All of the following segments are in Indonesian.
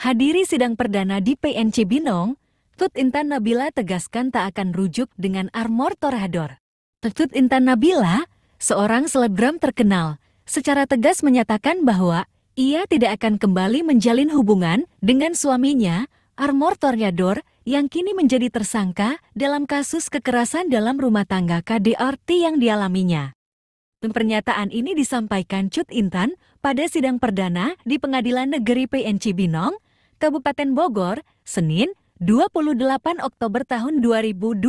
Hadiri sidang perdana di PN Cibinong, Tut Intan Nabila tegaskan tak akan rujuk dengan Armor Toreador. Tut Intan Nabila, seorang selebgram terkenal, secara tegas menyatakan bahwa ia tidak akan kembali menjalin hubungan dengan suaminya, Armor Toreador, yang kini menjadi tersangka dalam kasus kekerasan dalam rumah tangga KDRT yang dialaminya. Pernyataan ini disampaikan Tut Intan pada sidang perdana di Pengadilan Negeri PN Cibinong, Kabupaten Bogor, Senin, 28 Oktober tahun 2024.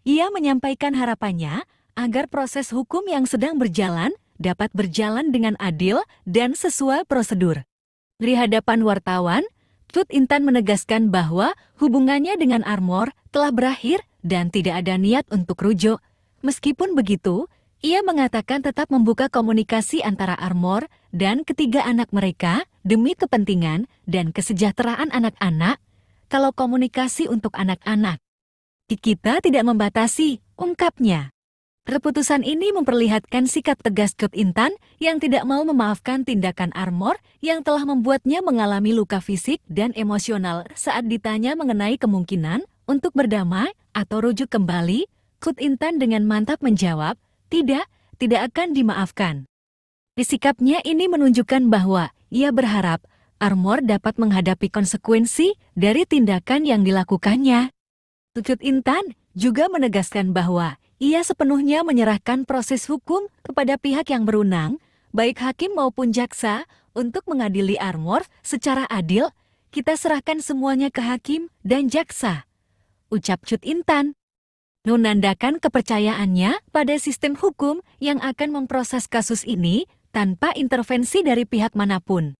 Ia menyampaikan harapannya agar proses hukum yang sedang berjalan dapat berjalan dengan adil dan sesuai prosedur. Di hadapan wartawan, Tut Intan menegaskan bahwa hubungannya dengan Armor telah berakhir dan tidak ada niat untuk rujuk. Meskipun begitu, ia mengatakan tetap membuka komunikasi antara Armor dan ketiga anak mereka demi kepentingan dan kesejahteraan anak-anak. Kalau komunikasi untuk anak-anak, kita tidak membatasi, ungkapnya. Keputusan ini memperlihatkan sikap tegas Tut Intan yang tidak mau memaafkan tindakan Armor yang telah membuatnya mengalami luka fisik dan emosional. Saat ditanya mengenai kemungkinan untuk berdamai atau rujuk kembali, Tut Intan dengan mantap menjawab, tidak akan dimaafkan. Sikapnya ini menunjukkan bahwa ia berharap Armor dapat menghadapi konsekuensi dari tindakan yang dilakukannya. Tut Intan juga menegaskan bahwa ia sepenuhnya menyerahkan proses hukum kepada pihak yang berwenang, baik hakim maupun jaksa, untuk mengadili Armor secara adil. Kita serahkan semuanya ke hakim dan jaksa, ucap Tut Intan. Menandakan kepercayaannya pada sistem hukum yang akan memproses kasus ini tanpa intervensi dari pihak manapun.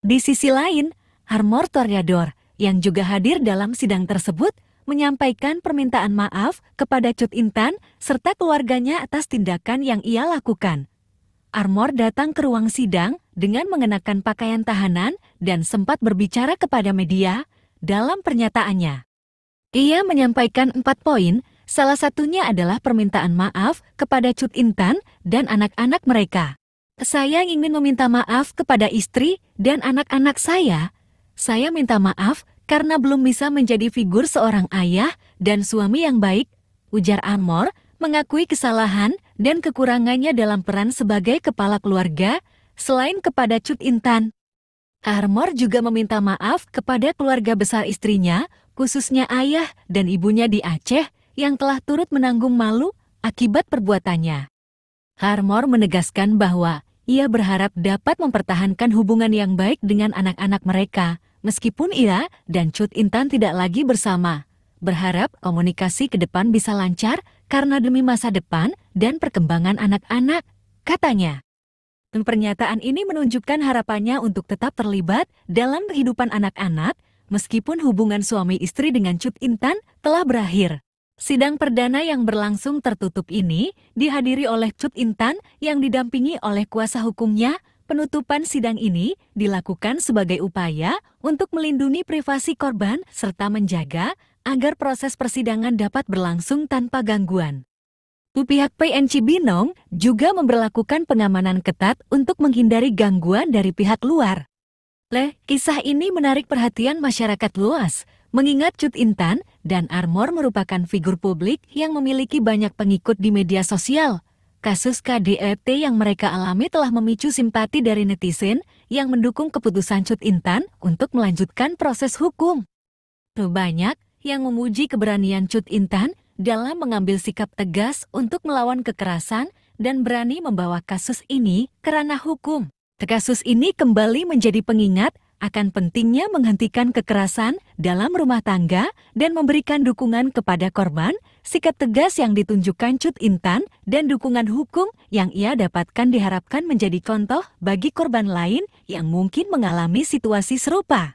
Di sisi lain, Armor Toreador yang juga hadir dalam sidang tersebut menyampaikan permintaan maaf kepada Tut Intan serta keluarganya atas tindakan yang ia lakukan. Armor datang ke ruang sidang dengan mengenakan pakaian tahanan dan sempat berbicara kepada media. Dalam pernyataannya, ia menyampaikan 4 poin. Salah satunya adalah permintaan maaf kepada Tut Intan dan anak-anak mereka. Saya ingin meminta maaf kepada istri dan anak-anak saya. Saya minta maaf karena belum bisa menjadi figur seorang ayah dan suami yang baik, ujar Armor, mengakui kesalahan dan kekurangannya dalam peran sebagai kepala keluarga. Selain kepada Tut Intan, Armor juga meminta maaf kepada keluarga besar istrinya, khususnya ayah dan ibunya di Aceh, yang telah turut menanggung malu akibat perbuatannya. Armor menegaskan bahwa ia berharap dapat mempertahankan hubungan yang baik dengan anak-anak mereka, meskipun ia dan Tut Intan tidak lagi bersama. Berharap komunikasi ke depan bisa lancar karena demi masa depan dan perkembangan anak-anak, katanya. Pernyataan ini menunjukkan harapannya untuk tetap terlibat dalam kehidupan anak-anak, meskipun hubungan suami istri dengan Tut Intan telah berakhir. Sidang perdana yang berlangsung tertutup ini dihadiri oleh Tut Intan yang didampingi oleh kuasa hukumnya. Penutupan sidang ini dilakukan sebagai upaya untuk melindungi privasi korban serta menjaga agar proses persidangan dapat berlangsung tanpa gangguan. Pihak PN Cibinong juga memberlakukan pengamanan ketat untuk menghindari gangguan dari pihak luar. Kisah ini menarik perhatian masyarakat luas, mengingat Tut Intan dan Armor merupakan figur publik yang memiliki banyak pengikut di media sosial. Kasus KDRT yang mereka alami telah memicu simpati dari netizen yang mendukung keputusan Tut Intan untuk melanjutkan proses hukum. Banyak yang memuji keberanian Tut Intan dalam mengambil sikap tegas untuk melawan kekerasan dan berani membawa kasus ini ke ranah hukum. Kasus ini kembali menjadi pengingat akan pentingnya menghentikan kekerasan dalam rumah tangga dan memberikan dukungan kepada korban. Sikap tegas yang ditunjukkan Tut Intan dan dukungan hukum yang ia dapatkan diharapkan menjadi contoh bagi korban lain yang mungkin mengalami situasi serupa.